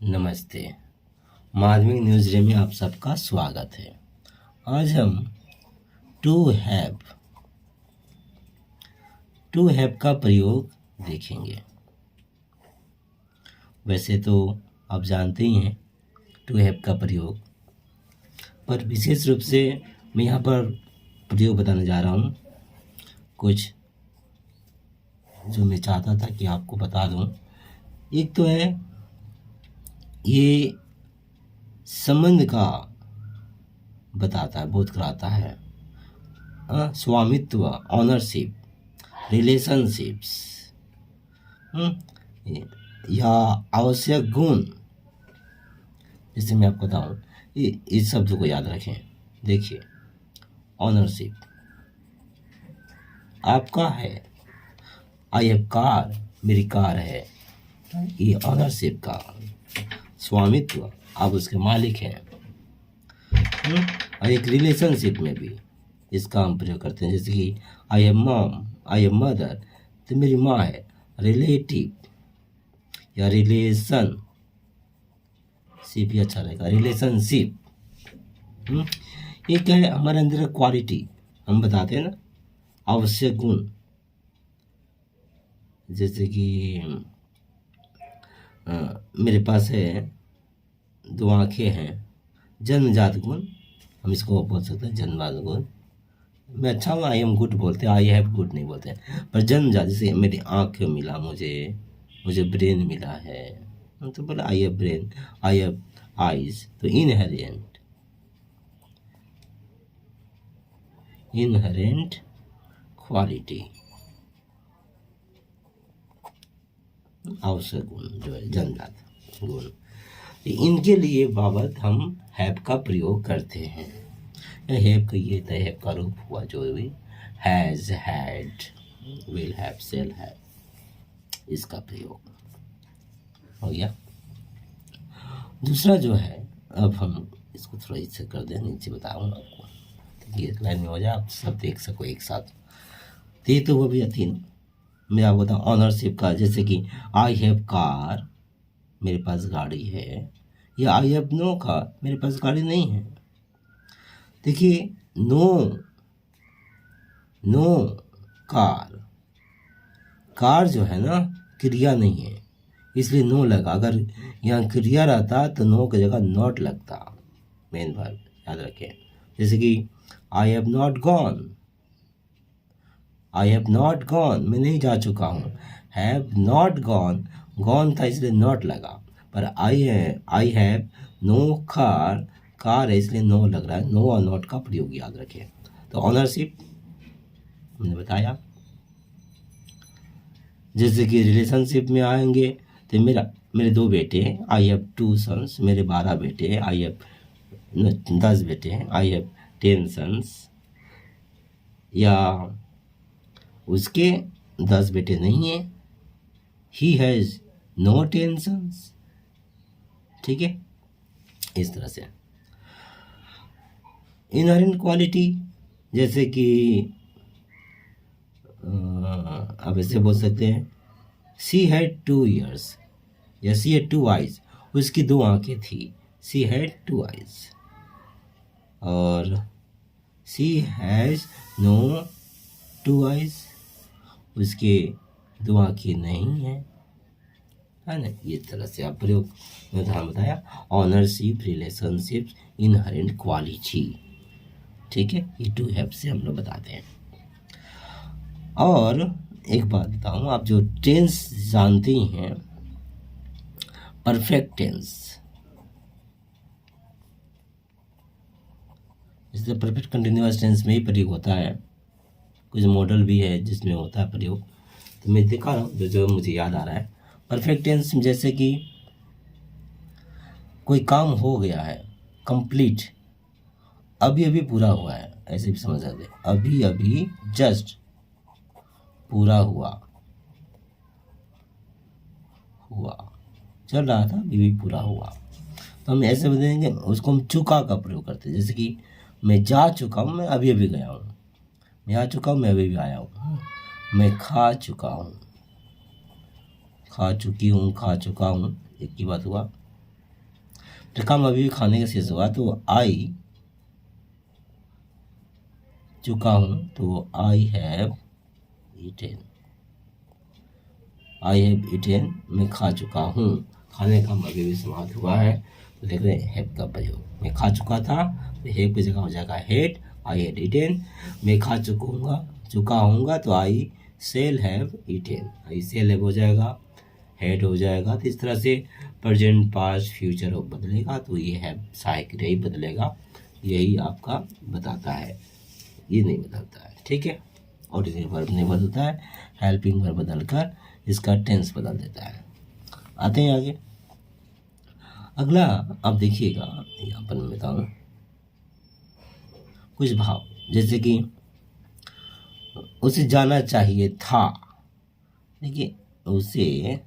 नमस्ते। माध्यमिक news day में आप सबका स्वागत है। आज हम टू हैव का प्रयोग देखेंगे। वैसे तो आप जानते ही हैं टू हैव का प्रयोग, पर विशेष रूप से मैं यहाँ पर प्रयोग बताने जा रहा हूँ कुछ जो मैं चाहता था कि आपको बता दूँ। एक तो है ये संबंध का बताता है, बोध कराता है। स्वामित्व, ऑनरशिप, रिलेशनशिप्स या आवश्यक गुण। जैसे मैं आपको बताऊं, इस शब्द को याद रखें। देखिए, ऑनरशिप आपका है। आई हैव कार, मेरी कार है। ये ऑनरशिप का स्वामित्व, आप उसके मालिक हैं। और एक रिलेशनशिप में भी इसका हम प्रयोग करते हैं। जैसे कि I am mom, I am mother, तो मेरी माँ है। रिलेटिव या रिलेशन शिप भी अच्छा रहेगा। रिलेशनशिप ये क्या है, हमारे अंदर क्वालिटी हम बताते हैं ना, आवश्यक गुण। जैसे कि मेरे पास है 2 आँखें हैं। जन्मजात गुण हम इसको बोल सकते हैं, जन्मजात गुण। मैं अच्छा हूँ, आई एम गुड बोलते हैं, आई हैव गुड नहीं बोलते हैं। पर जन्मजात, जैसे मेरी आँख मिला मुझे ब्रेन मिला है, तो बोला I have brain, I have eyes. तो इनहेरेंट क्वालिटी, आवश्यक गुण जो है जन्मजात गुण, इनके लिए बाबत हम हैव का प्रयोग करते हैं। हैव का ये तो हैव का रूप हुआ, जो भी has, had, will have, shall have, इसका प्रयोग हो गया। दूसरा जो है, अब हम इसको थोड़ा इससे कर दें, नीचे बताऊंगा आपको, ताकि एक लाइन में हो जाए, आप सब देख सको एक साथ। तो वो भी 3 मैं आपको बताऊँ ऑनरशिप का। जैसे कि आई हैव कार, मेरे पास गाड़ी है, या आई हैव नो कार, मेरे पास गाड़ी नहीं है। देखिए, नो कार जो है ना, क्रिया नहीं है, इसलिए नो लगा। अगर यहाँ क्रिया रहता तो नो की जगह नॉट लगता, मेन वर्ब, याद रखें। जैसे कि आई हैव नॉट गॉन, मैं नहीं जा चुका हूँ। हैव नॉट गॉन था इसलिए नॉट लगा। पर आई हैव नो कार है इसलिए नो लग रहा है। नो और नॉट का प्रयोग याद रखें। तो ऑनरशिप हमने बताया। जैसे कि रिलेशनशिप में आएंगे तो मेरे 2 बेटे हैं, आई हैव 2 सन्स। मेरे 12 बेटे हैं, आई हैव 10 बेटे हैं, आई हैव 10 सन्स। या उसके 10 बेटे नहीं हैं, ही हैज़ नो 10 सन्स। ठीक है, इस तरह से। इनहेरेंट क्वालिटी, जैसे कि आप ऐसे बोल सकते हैं, सी हैड 2 ईयर्स, या सी हैड 2 आइज, उसकी 2 आंखें थी। She had 2 eyes. और सी हैज़ नो 2 आइज, उसके 2 आंखें नहीं हैं, है ना। ये तरह से आप प्रयोग में बताया। Ownership, relationship, inherent quality. ठीक है, ये टू हैव से हम लोग बताते हैं। और एक बात बताऊं, आप जो टेंस जानते ही हैं, परफेक्ट टेंस, इसलिए परफेक्ट कंटिन्यूअस टेंस में ही प्रयोग होता है। कुछ मॉडल भी है जिसमें होता है प्रयोग, तो मैं दिखा रहा हूँ जो मुझे याद आ रहा है। परफेक्ट टेंस जैसे कि कोई काम हो गया है, कंप्लीट, अभी अभी पूरा हुआ है, ऐसे भी समझ सकते हैं। अभी अभी जस्ट पूरा हुआ चल रहा था, अभी भी पूरा हुआ। तो हम ऐसे बताएंगे, उसको हम चुका का प्रयोग करते हैं। जैसे कि मैं जा चुका हूँ, मैं अभी अभी गया हूँ। मैं आ चुका हूँ, मैं अभी भी आया हूँ। मैं खा चुका हूँ, खा चुकी हूँ, खा चुका हूँ, एक ही बात हुआ। तो कम अभी भी खाने का शेष हुआ, तो आई चुका हूँ, तो I have eaten, I have eaten, मैं खा चुका हूँ। खाने का अभी भी समाप्त हुआ है, तो देख रहे हैं हैव का प्रयोग। मैं खा चुका था, तो हैव की जगह हो जाएगा हैड, आई हैड ईटेन। मैं खा चुका हूँगा, तो I shall have eaten, I shall have हो जाएगा, हैड हो जाएगा। तो इस तरह से प्रेजेंट पास्ट फ्यूचर बदलेगा, तो ये हैव सहायक ही बदलेगा, यही आपका बताता है, ये नहीं बदलता है, ठीक है। ऑर्डिनरी वर्ब नहीं बदलता है, हेल्पिंग वर्ब बदलकर इसका टेंस बदल देता है। आते हैं आगे। अगला आप देखिएगा, यहाँ पर मैं बताऊँ कुछ भाव, जैसे कि उसे जाना चाहिए था। देखिए उसे,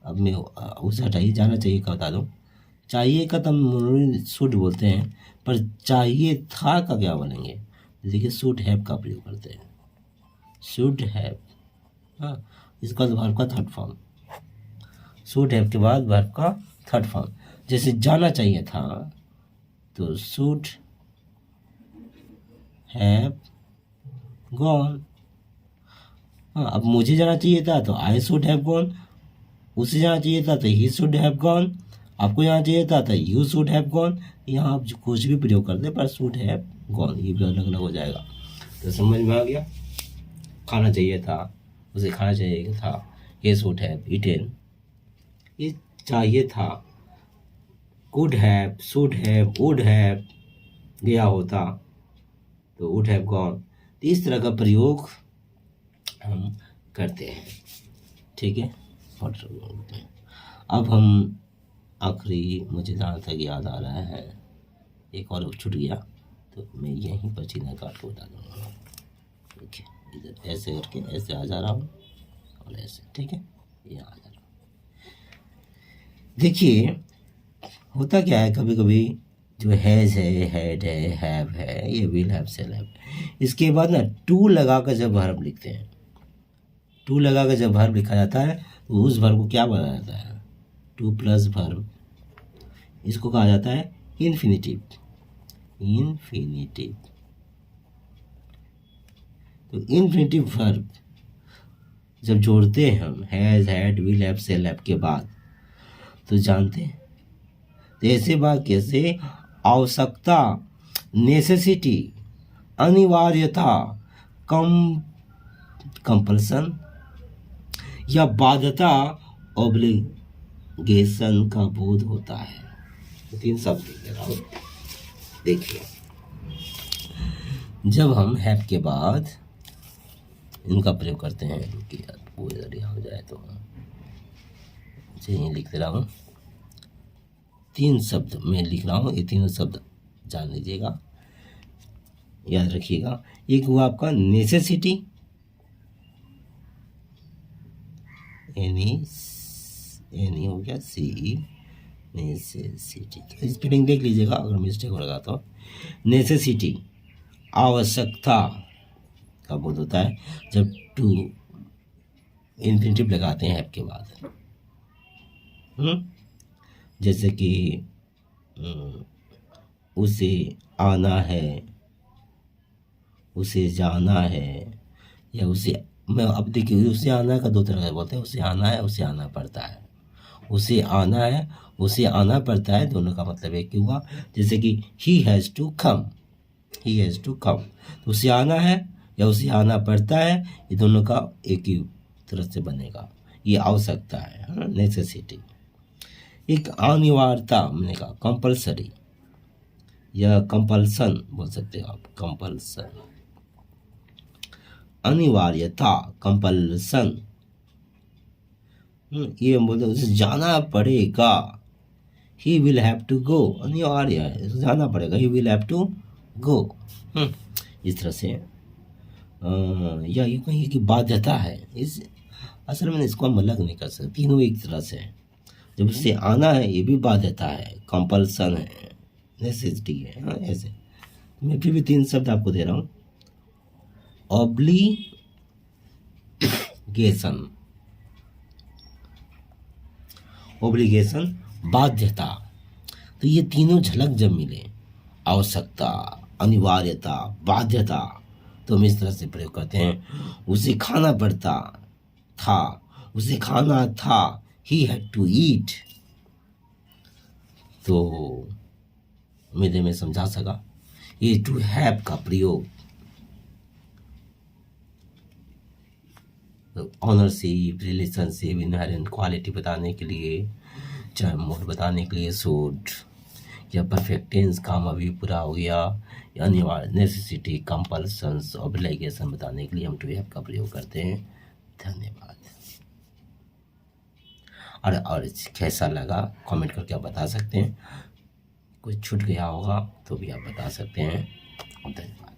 अब मैं उसे हटाइए, जाना चाहिए का बता दूँ। चाहिए का तो हम शुड बोलते हैं, पर चाहिए था का क्या बोलेंगे? देखिए शुड हैव का प्रयोग करते हैं, शुड हैव। हाँ, इसका तो वर्ब का थर्ड फॉर्म, शुड हैव के बाद वर्ब का थर्ड फॉर्म। जैसे जाना चाहिए था, तो शुड हैव गॉन। हाँ, अब मुझे जाना चाहिए था, तो आई शुड हैव गॉन। उसे जाना चाहिए था, तो ही शुड हैव गॉन। आपको जाना चाहिए था, तो यू शुड हैव गॉन। यहाँ आप कुछ भी प्रयोग करते हैं, पर शुड हैव गॉन ये भी अलग अलग हो जाएगा। तो समझ में आ गया। खाना चाहिए था, उसे खाना चाहिए था, ये शुड हैव ईटेन, ये चाहिए था। Could have, should have, would have, गया होता तो वुड हैव गॉन। तो इस तरह का प्रयोग हम करते हैं, ठीक है। और अब हम आखिरी, मुझे जहाँ तक याद आ रहा है, एक और छूट गया, तो मैं यहीं पर चिन्ह काट के बता दूँगा। ठीक है, इधर ऐसे करके ऐसे आ जा रहा हूँ और ऐसे, ठीक है, यहाँ आ जा रहा हूँ। देखिए होता क्या है, कभी कभी जो हैज़ है, हैड है, हैव है, ये विल हैव, सेल हैव, इसके बाद ना टू लगा कर जब वर्ब लिखते हैं, टू लगा कर जब वर्ब लिखा जाता है, तो उस वर्ब को क्या बोला जाता है? टू प्लस वर्ब, इसको कहा जाता है इन्फिनिटिव। इन्फिनिटिव, तो इन्फिनिटिव वर्ब जब जोड़ते हैं हम has, had, will have, shall have के बाद, तो जानते हैं, तो ऐसे वाक्य से आवश्यकता, नेसेसिटी, अनिवार्यता, कंपल्सन या बाध्यता, ऑब्लिगेशन का बोध होता है। तीन शब्द लिख रहा हूं, देखिए। जब हम हैव के बाद इनका प्रयोग करते हैं, कि वो इधर यहाँ हो जाए, तो यहीं लिख रहा हूँ, तीन शब्द मैं लिख रहा हूँ, ये तीनों शब्द जान लीजिएगा, याद रखिएगा। एक हुआ आपका नेसेसिटी, एनी हो गया, सी नेसेसिटी, तो स्पेलिंग देख लीजिएगा अगर मिस्टेक हो लगा तो। नेसेसिटी आवश्यकता का बोध होता है जब टू इन्फिनिटिव लगाते हैं हैव के बाद। जैसे कि उसे आना है, उसे जाना है, या उसे, मैं अब देखिए उसे आना का दो तरह से बोलते हैं, उसे आना है, उसे आना पड़ता है। उसे आना है, उसे आना पड़ता है, दोनों का मतलब एक ही हुआ। जैसे कि he has to come, he has to come, तो उसे आना है या उसे आना पड़ता है, ये दोनों का एक ही तरह से बनेगा, ये आवश्यकता है, नेसेसिटी। एक अनिवार्यता, मैंने कहा कंपल्सरी या कंपल्सन बोल सकते हो आप, कंपल्सन, अनिवार्यता, कंपल्सन, ये हम बोलते हैं उसे जाना पड़ेगा, he will have to go, अनिवार्य है, जाना पड़ेगा, he will have to go. इस तरह से या ये कहीं की बाध्यता है, इस असल में इसको हम अलग नहीं कर सकते, तीनों एक तरह से है। जब उससे आना है, ये भी बाध्यता है, कंपल्सन है, नेसेसिटी है। हाँ, ऐसे मैं फिर भी तीन शब्द आपको दे रहा हूँ। ऑब्लिगेशन, ऑब्लिगेशन, बाध्यता, तो ये तीनों झलक जब मिले, आवश्यकता, अनिवार्यता, बाध्यता, तो हम इस तरह से प्रयोग करते हैं। उसे खाना पड़ता था, उसे खाना था, ही हैड टू ईट। तो उम्मीद है मैं समझा सका। ये टू हैव का प्रयोग ऑनरशिप, रिलेशनशिप, इनहेरेंट क्वालिटी बताने के लिए, चाहे मोड बताने के लिए शुड, या परफेक्ट टेंस काम अभी पूरा हो गया, या अनिवार्य, नेसेसिटी, कंपल्सन्स, ऑब्लिगेशन बताने के लिए हम टू हैव का प्रयोग करते हैं। धन्यवाद। और कैसा लगा कमेंट करके आप बता सकते हैं। कुछ छूट गया होगा तो भी आप बता सकते हैं। धन्यवाद।